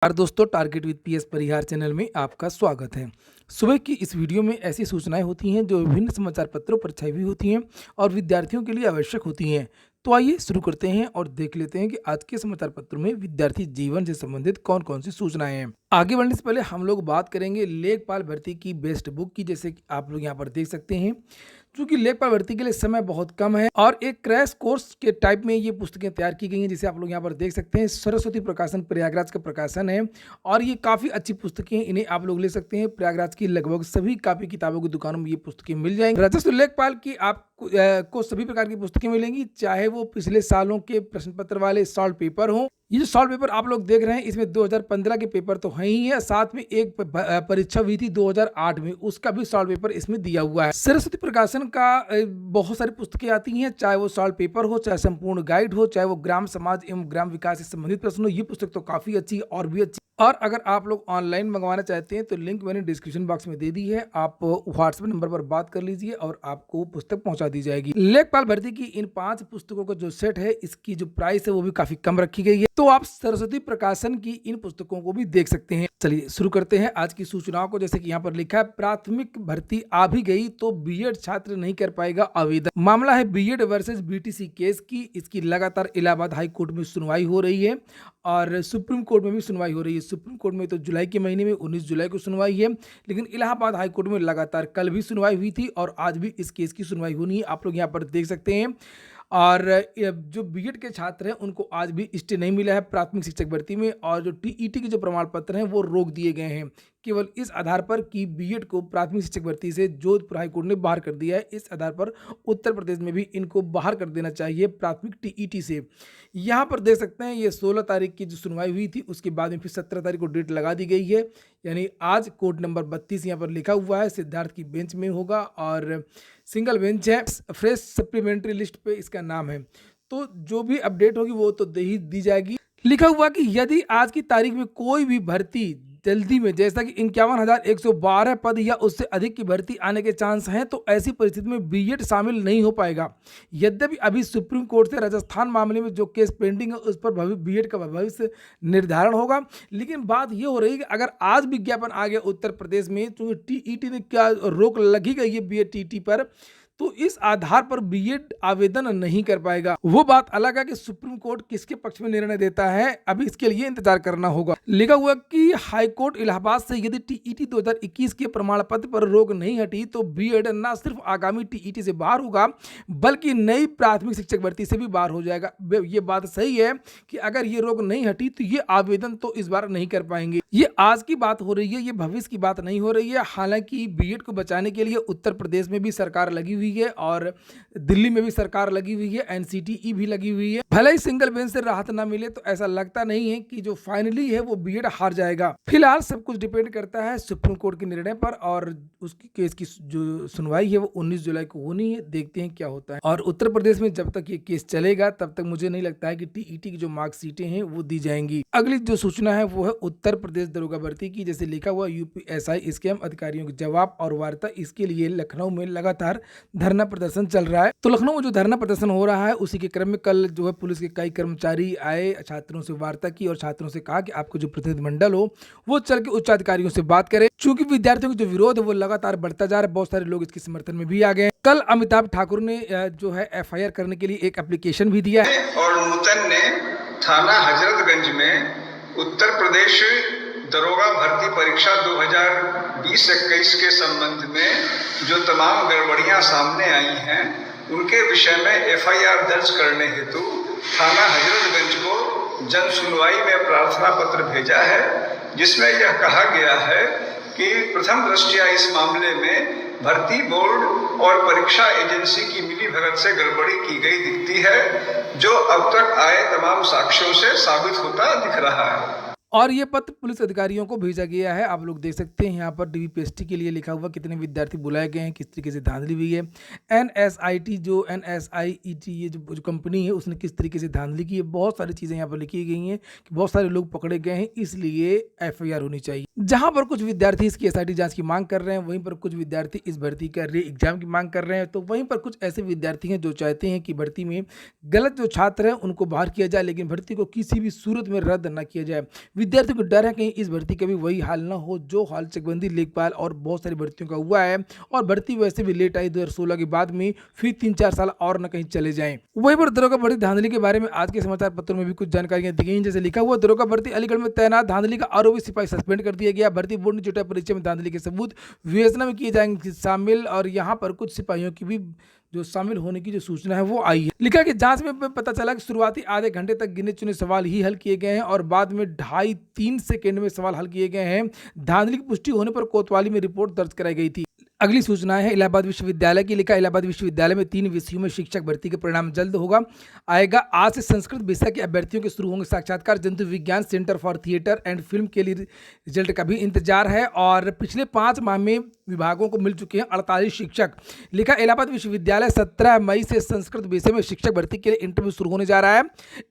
और दोस्तों, target with PS Parihar channel में आपका स्वागत है। सुबह की इस वीडियो में ऐसी सूचनाएं होती हैं जो विभिन्न समाचार पत्रों पर छाई हुई होती हैं और विद्यार्थियों के लिए आवश्यक होती हैं। तो आइए शुरू करते हैं और देख लेते हैं कि आज के समाचार पत्रों में विद्यार्थी जीवन से संबंधित कौन कौन सी सूचनाएं हैं। आगे बढ़ने से पहले हम लोग बात करेंगे लेखपाल भर्ती की बेस्ट बुक की, जैसे कि आप लोग यहाँ पर देख सकते हैं। चूंकि लेखपाल भर्ती के लिए समय बहुत कम है और एक क्रैश कोर्स के टाइप में ये पुस्तकें तैयार की गई हैं, जिसे आप लोग यहाँ पर देख सकते हैं। सरस्वती प्रकाशन प्रयागराज का प्रकाशन है और ये काफ़ी अच्छी पुस्तकें हैं, इन्हें आप लोग ले सकते हैं। प्रयागराज की लगभग सभी कापी किताबों की दुकानों में ये पुस्तकें मिल जाएंगी। राजस्व लेखपाल की आपको सभी प्रकार की पुस्तकें मिलेंगी, चाहे वो पिछले सालों के प्रश्न पत्र वाले सॉल्व पेपर हों। ये जो सॉल्व पेपर आप लोग देख रहे हैं, इसमें 2015 के पेपर तो है ही है, साथ में एक परीक्षा हुई थी 2008 में, उसका भी सॉल्व पेपर इसमें दिया हुआ है। सरस्वती प्रकाशन का बहुत सारी पुस्तकें आती हैं, चाहे वो सॉल्व पेपर हो, चाहे संपूर्ण गाइड हो, चाहे वो ग्राम समाज एवं ग्राम विकास से संबंधित प्रश्न हो। ये पुस्तक तो काफी अच्छी और भी अच्छी। और अगर आप लोग ऑनलाइन मंगवाना चाहते हैं तो लिंक मैंने डिस्क्रिप्शन बॉक्स में दे दी है, आप व्हाट्सएप नंबर पर बात कर लीजिए और आपको पुस्तक पहुंचा दी जाएगी। लेखपाल भर्ती की इन 5 पुस्तकों का जो सेट है, इसकी जो प्राइस है वो भी काफी कम रखी गई है, तो आप सरस्वती प्रकाशन की इन पुस्तकों को भी देख सकते हैं। चलिए शुरू करते हैं आज की सूचनाओं को। जैसे कि यहाँ पर लिखा है, प्राथमिक भर्ती आ भी गई तो बीएड छात्र नहीं कर पाएगा आवेदन। मामला है बीएड वर्सेस बीटीसी केस की। इसकी लगातार इलाहाबाद हाई कोर्ट में सुनवाई हो रही है और सुप्रीम कोर्ट में भी सुनवाई हो रही है। सुप्रीम कोर्ट में तो जुलाई के महीने में 19 जुलाई को सुनवाई है, लेकिन इलाहाबाद हाई कोर्ट में लगातार कल भी सुनवाई हुई थी और आज भी इस केस की सुनवाई होनी है, आप लोग यहाँ पर देख सकते हैं। और जो बीएड के छात्र हैं उनको आज भी स्टे नहीं मिला है प्राथमिक शिक्षक भर्ती में, और जो टीईटी के जो प्रमाण पत्र हैं वो रोक दिए गए हैं, केवल इस आधार पर कि बीएड को प्राथमिक शिक्षक भर्ती से जोधपुर हाईकोर्ट ने बाहर कर दिया है। इस आधार पर उत्तर प्रदेश में भी इनको बाहर कर देना चाहिए प्राथमिक टीईटी से। यहाँ पर देख सकते हैं, ये 16 तारीख की जो सुनवाई हुई थी उसके बाद में फिर 17 तारीख को डेट लगा दी गई है, यानी आज कोर्ट नंबर 32 यहाँ पर लिखा हुआ है, सिद्धार्थ की बेंच में होगा और सिंगल बेंच है। फ्रेश सप्लीमेंट्री लिस्ट पे इसका नाम है, तो जो भी अपडेट होगी वो तो दी जाएगी। लिखा हुआ कि यदि आज की तारीख में कोई भी भर्ती जल्दी में, जैसा कि 51,112 पद या उससे अधिक की भर्ती आने के चांस हैं, तो ऐसी परिस्थिति में बीएड शामिल नहीं हो पाएगा। यद्यपि अभी सुप्रीम कोर्ट से राजस्थान मामले में जो केस पेंडिंग है उस पर बीएड का भविष्य निर्धारण होगा, लेकिन बात ये हो रही है कि अगर आज विज्ञापन आ गया उत्तर प्रदेश में, क्योंकि टीईटी ने क्या रोक लगी गई है बीएड टीटी पर, तो इस आधार पर बीएड आवेदन नहीं कर पाएगा। वो बात अलग है कि सुप्रीम कोर्ट किसके पक्ष में निर्णय देता है, अभी इसके लिए इंतजार करना होगा। लिखा हुआ कि हाईकोर्ट इलाहाबाद से यदि टीईटी 2021 के प्रमाण पत्र पर रोक नहीं हटी तो बीएड न सिर्फ आगामी टीईटी से बाहर होगा बल्कि नई प्राथमिक शिक्षक भर्ती से भी बाहर हो जाएगा। ये बात सही है कि अगर ये रोक नहीं हटी तो ये आवेदन तो इस बार नहीं कर पाएंगे। ये आज की बात हो रही है, ये भविष्य की बात नहीं हो रही है। हालांकि बीएड को बचाने के लिए उत्तर प्रदेश में भी सरकार लगी हुई है और दिल्ली में भी सरकार लगी हुई है, एनसीटीई भी लगी हुई है। भले ही सिंगल बेंच से राहत ना मिले तो ऐसा लगता नहीं है कि जो फाइनली है वो बीएड हार जाएगा। फिलहाल सब कुछ डिपेंड करता है सुप्रीम कोर्ट के निर्णय पर, और उसकी केस की जो सुनवाई है वो 19 जुलाई को होनी है। देखते हैं क्या होता है। और उत्तर प्रदेश में जब तक ये केस चलेगा तब तक मुझे नहीं लगता है कि टीईटी की जो मार्कशीटें हैं वो दी जाएंगी। अगली जो सूचना है वो है उत्तर प्रदेश दरोगा भर्ती की। जैसे लिखा हुआ, यूपीएसआई स्कैम अधिकारियों के जवाब और वार्ता, इसके लिए लखनऊ में लगातार धरना प्रदर्शन चल रहा है। तो लखनऊ में जो धरना प्रदर्शन हो रहा है उसी के क्रम में कल जो है पुलिस के कई कर्मचारी आए, छात्रों से वार्ता की और छात्रों से कहा कि आपको जो प्रतिनिधिमंडल हो वो चल के उच्च अधिकारियों से बात करे। चूंकि विद्यार्थियों का जो विरोध है वो लगातार बढ़ता जा रहा है, बहुत सारे लोग इसके समर्थन में भी आ गए। कल अमिताभ ठाकुर ने जो है एफआईआर करने के लिए एक एप्लीकेशन भी दिया है। और नूतन ने थाना हजरतगंज में उत्तर प्रदेश दरोगा भर्ती परीक्षा 2020-21 के संबंध में जो तमाम गड़बड़ियां सामने आई हैं उनके विषय में एफआईआर दर्ज करने हेतु थाना हजरतगंज को जन सुनवाई में प्रार्थना पत्र भेजा है, जिसमें यह कहा गया है कि प्रथम दृष्टया इस मामले में भर्ती बोर्ड और परीक्षा एजेंसी की मिलीभगत से गड़बड़ी की गई दिखती है, जो अब तक आए तमाम साक्ष्यों से साबित होता दिख रहा है। और ये पत्र पुलिस अधिकारियों को भेजा गया है, आप लोग देख सकते हैं। यहाँ पर डीवीपीएसटी के लिए लिखा हुआ कितने विद्यार्थी बुलाए गए हैं, किस तरीके से धांधली हुई है। एनएसआईटी जो एनएसआईईटी ये जो कंपनी है उसने किस तरीके से धांधली की है, बहुत सारी चीज़ें यहाँ पर लिखी गई हैं कि बहुत सारे लोग पकड़े गए हैं, इसलिए एफआईआर होनी चाहिए। जहाँ पर कुछ विद्यार्थी इसकी एसआईटी जाँच की मांग कर रहे हैं, वहीं पर कुछ विद्यार्थी इस भर्ती का री एग्जाम की मांग कर रहे हैं, तो वहीं पर कुछ ऐसे विद्यार्थी हैं जो चाहते हैं कि भर्ती में गलत जो छात्र हैं उनको बाहर किया जाए, लेकिन भर्ती को किसी भी सूरत में रद्द न किया जाए। विद्यार्थियों को डर है कहीं इस भर्ती का भी वही हाल ना हो जो हाल चकबंदी, लेखपाल और बहुत सारी भर्तियों का हुआ है। और भर्ती वैसे भी लेट आई 2016 के बाद में, फिर 3-4 साल और न कहीं चले जाएं। वहीं पर दरोगा भर्ती धांधली के बारे में आज के समाचार पत्रों में भी कुछ जानकारियां दी गई। जैसे लिखा हुआ, दरोगा भर्ती अलीगढ़ में तैनात धांधली का आरोपी सिपाही सस्पेंड कर दिया गया। भर्ती बोर्ड ने चुनाव परीक्षा में धांधली के सबूत विवेचना में किए जाएंगे शामिल। और यहाँ पर कुछ सिपाहियों की भी जो शामिल होने की जो सूचना है वो आई है। लिखा कि जांच में पता चला कि शुरुआती आधे घंटे तक गिने चुने सवाल ही हल किए गए हैं और बाद में 2.5-3 सेकंड में सवाल हल किए गए हैं। धांधली की पुष्टि होने पर कोतवाली में रिपोर्ट दर्ज कराई गई थी। अगली सूचना है इलाहाबाद विश्वविद्यालय की। लिखा, इलाहाबाद विश्वविद्यालय में 3 विषयों में शिक्षक भर्ती के परिणाम जल्द आएगा। आज से संस्कृत विषय के अभ्यर्थियों के शुरू होंगे साक्षात्कार। जंतु विज्ञान centre for theatre and film के लिए रिजल्ट का भी इंतजार है। और पिछले 5 माह में विभागों को मिल चुके हैं 48 शिक्षक। लिखा, इलाहाबाद विश्वविद्यालय 17 मई से संस्कृत विषय में शिक्षक भर्ती के लिए इंटरव्यू शुरू होने जा रहा है।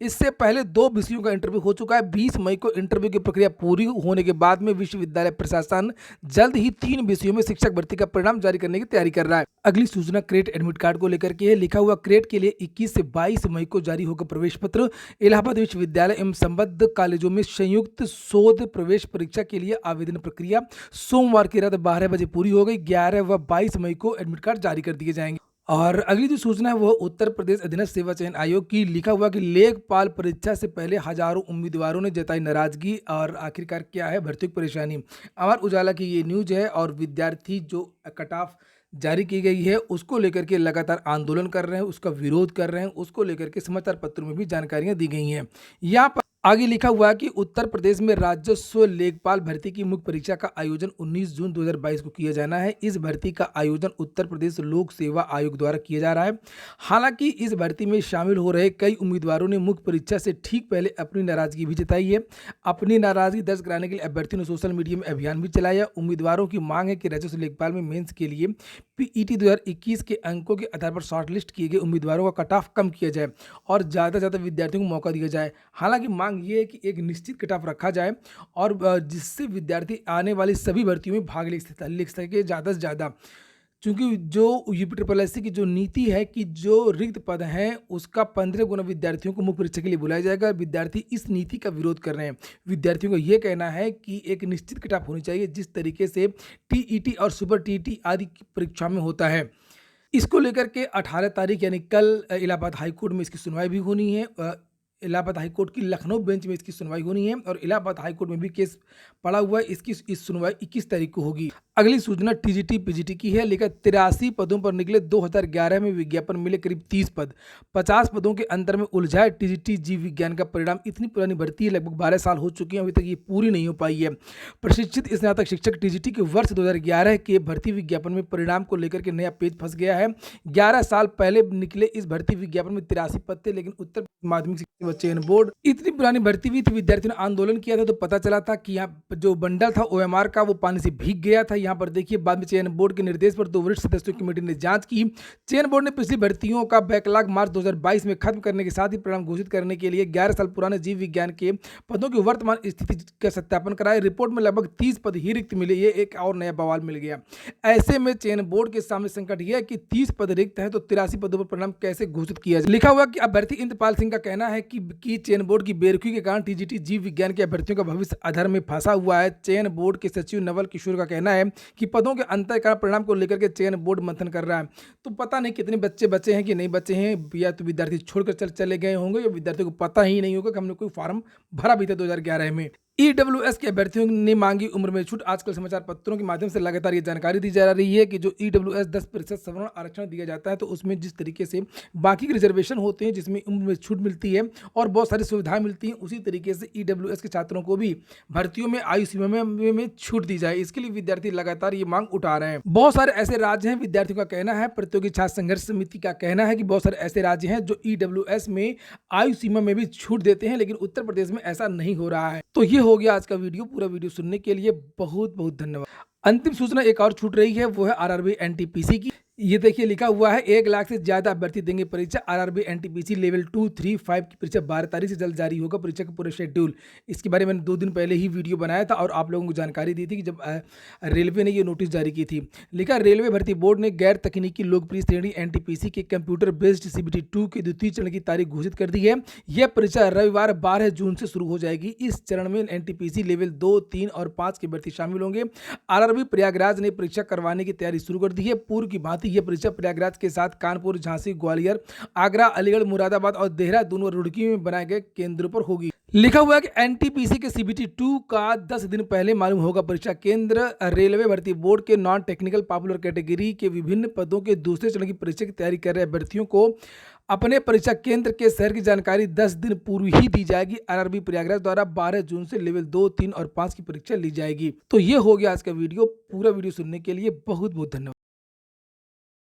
इससे पहले 2 विषयों का इंटरव्यू हो चुका है। 20 मई को इंटरव्यू की प्रक्रिया पूरी होने के बाद में विश्वविद्यालय प्रशासन जल्द ही 3 विषयों में शिक्षक भर्ती का परिणाम जारी करने की तैयारी कर रहा है। अगली सूचना क्रेट एडमिट कार्ड को लेकर के है। लिखा हुआ, क्रेट के लिए 21 से 22 मई को जारी होगा प्रवेश पत्र। इलाहाबाद विश्वविद्यालय एवं संबद्ध कॉलेजों में संयुक्त शोध प्रवेश परीक्षा के लिए आवेदन प्रक्रिया सोमवार की रात 12 बजे पूरी हो गई। 11 व 22 मई को एडमिट कार्ड जारी कर दिए जाएंगे। और अगली जो सूचना है वो उत्तर प्रदेश अधीनस्थ सेवा चयन आयोग की। लिखा हुआ कि लेखपाल परीक्षा से पहले हजारों उम्मीदवारों ने जताई नाराजगी और आखिरकार क्या है भर्ती की परेशानी। अमर उजाला की ये न्यूज है। और विद्यार्थी जो कट ऑफ जारी की गई है उसको लेकर के लगातार आंदोलन कर रहे हैं, उसका विरोध कर रहे हैं, उसको लेकर के समाचार पत्रों में भी जानकारियां दी गई हैं। यहाँ पर आगे लिखा हुआ है कि उत्तर प्रदेश में राजस्व लेखपाल भर्ती की मुख्य परीक्षा का आयोजन 19 जून 2022 को किया जाना है। इस भर्ती का आयोजन उत्तर प्रदेश लोक सेवा आयोग द्वारा किया जा रहा है। हालांकि इस भर्ती में शामिल हो रहे कई उम्मीदवारों ने मुख्य परीक्षा से ठीक पहले अपनी नाराजगी भी जताई है। अपनी नाराजगी दर्ज कराने के लिए अभ्यर्थियों ने सोशल मीडिया में अभियान भी चलाया। उम्मीदवारों की मांग है कि राजस्व लेखपाल में मेंस के लिए पीईटी 2021 के अंकों के आधार पर शॉर्टलिस्ट किए गए उम्मीदवारों का कट ऑफ कम किया जाए और ज़्यादा से ज़्यादा विद्यार्थियों को मौका दिया जाए। हालांकि मांग ये है कि एक निश्चित कट ऑफ रखा जाए और जिससे विद्यार्थी आने वाली सभी भर्तियों में भाग लिख सके ज़्यादा से ज़्यादा। क्योंकि जो यूपीएससी की जो नीति है कि जो रिक्त पद हैं उसका 15 गुना विद्यार्थियों को मुख्य परीक्षा के लिए बुलाया जाएगा। विद्यार्थी इस नीति का विरोध कर रहे हैं। विद्यार्थियों को ये कहना है कि एक निश्चित कट ऑफ होनी चाहिए जिस तरीके से टीईटी और सुपर टीईटी आदि की परीक्षा में होता है। इसको लेकर के 18 तारीख यानी कल इलाहाबाद हाईकोर्ट में इसकी सुनवाई भी होनी है। इलाहाबाद हाईकोर्ट की लखनऊ बेंच में इसकी सुनवाई होनी है और इलाहाबाद हाईकोर्ट में भी केस पड़ा हुआ है। इसकी इस सुनवाई 21 तारीख को होगी। अगली सूचना टीजीटी पीजीटी की है। लेकर 83 पदों पर निकले 2011 में विज्ञापन मिले करीब 30 पद। 50 पदों के अंतर में उलझा टीजीटी जीव विज्ञान का परिणाम। इतनी पुरानी भर्ती है, लगभग 12 साल हो चुके हैं, अभी तक ये पूरी नहीं हो पाई है। प्रशिक्षित स्नातक शिक्षक टीजीटी के वर्ष 2011 के भर्ती विज्ञापन में परिणाम को लेकर के नया पेज फंस गया है। 11 साल पहले निकले इस भर्ती विज्ञापन में 83 पद थे, लेकिन उत्तर माध्यमिक शिक्षा चयन बोर्ड इतनी पुरानी भर्ती हुई थी। विद्यार्थियों ने आंदोलन किया था तो पता चला था कि यहाँ जो बंडल था ओएमआर का वो पानी से भीग गया था। यहाँ पर देखिए बाद में चयन बोर्ड के निर्देश पर 2 वरिष्ठ सदस्यों की कमेटी ने जांच की। चयन बोर्ड ने पिछली भर्तियों का बैकलॉग मार्च 2022 में खत्म करने के साथ ही परिणाम घोषित करने के लिए 11 साल पुराने जीव विज्ञान के पदों की वर्तमान स्थिति का सत्यापन कराया। रिपोर्ट में लगभग 30 पद ही रिक्त मिले। ये एक और नया बवाल मिल गया। ऐसे में चयन बोर्ड के सामने संकट यह है कि 30 पद रिक्त हैं तो 83 पदों पर परिणाम कैसे घोषित किया जाए। लिखा हुआ कि अभ्यर्थी इंद्रपाल सिंह का कहना है कि चयन बोर्ड की बेरुखी के कारण टीजीटी जीव विज्ञान के अभ्यर्थियों का भविष्य अधर में फंसा हुआ है। चयन बोर्ड के सचिव नवल किशोर का कहना है कि पदों के अंतर के कारण परिणाम को लेकर के चयन बोर्ड मंथन कर रहा है। तो पता नहीं कितने बच्चे बचे हैं कि नहीं बचे हैं, या तो विद्यार्थी छोड़कर चले गए होंगे या विद्यार्थियों को पता ही नहीं होगा कि हमने कोई फॉर्म भरा भी था 2011 में। ईडब्ल्यूएस के अभ्यर्थियों ने मांगी उम्र में छूट। आजकल समाचार पत्रों के माध्यम से लगातार ये जानकारी दी जा रही है कि जो ईडब्ल्यूएस 10% सवर्ण आरक्षण दिया जाता है तो उसमें जिस तरीके से बाकी के रिजर्वेशन होते हैं जिसमें उम्र में छूट मिलती है और बहुत सारी सुविधाएं मिलती हैं, उसी तरीके से ईडब्ल्यूएस के छात्रों को भी भर्तियों में आयु सीमा में छूट दी जाए। इसके लिए विद्यार्थी लगातार ये मांग उठा रहे हैं। बहुत सारे ऐसे राज्य हैं, विद्यार्थियों का कहना है, प्रतियोगी छात्र संघर्ष समिति का कहना है कि बहुत सारे ऐसे राज्य हैं जो ईडब्ल्यूएस में आयु सीमा में भी छूट देते हैं, लेकिन उत्तर प्रदेश में ऐसा नहीं हो रहा है। तो ये हो गया आज का वीडियो। पूरा वीडियो सुनने के लिए बहुत बहुत धन्यवाद। अंतिम सूचना एक और छूट रही है, वो है आरआरबी एनटीपीसी की। ये देखिए लिखा हुआ है 1 लाख से ज़्यादा अभ्यर्थी देंगे परीक्षा। आरआरबी एनटीपीसी लेवल 2, 3, 5 की परीक्षा 12 तारीख से जल्द जारी होगा परीक्षा का पूरा शेड्यूल। इसके बारे में मैंने 2 दिन पहले ही वीडियो बनाया था और आप लोगों को जानकारी दी थी कि जब रेलवे ने ये नोटिस जारी की थी। लिखा रेलवे भर्ती बोर्ड ने गैर तकनीकी लोकप्रिय श्रेणी एनटीपीसी के कंप्यूटर बेस्ड सीबीटी 2 के द्वितीय चरण की तारीख घोषित कर दी है। यह परीक्षा रविवार 12 जून से शुरू हो जाएगी। इस चरण में एनटीपीसी लेवल 2, 3 और 5 के अभ्यर्थी शामिल होंगे। आरआरबी प्रयागराज ने परीक्षा करवाने की तैयारी शुरू कर दी है। पूर्व की भांति यह परीक्षा प्रयागराज के साथ कानपुर, झांसी, ग्वालियर, आगरा, अलीगढ़, मुरादाबाद और देहरादून और रुड़की में बनाए गए केंद्रों पर होगी। लिखा हुआ है कि एनटीपीसी के सीबीटी 2 का 10 दिन पहले मालूम होगा परीक्षा केंद्र। रेलवे भर्ती बोर्ड के नॉन टेक्निकल पॉपुलर कैटेगरी के विभिन्न पदों के दूसरे चरण की परीक्षा की तैयारी कर रहे अभ्यर्थियों को अपने परीक्षा केंद्र के शहर की जानकारी 10 दिन पूर्व ही दी जाएगी। आरआरबी प्रयागराज द्वारा 12 जून से लेवल 2, 3 और 5 की परीक्षा ली जाएगी। तो ये हो गया आज का वीडियो। पूरा वीडियो सुनने के लिए बहुत बहुत धन्यवाद।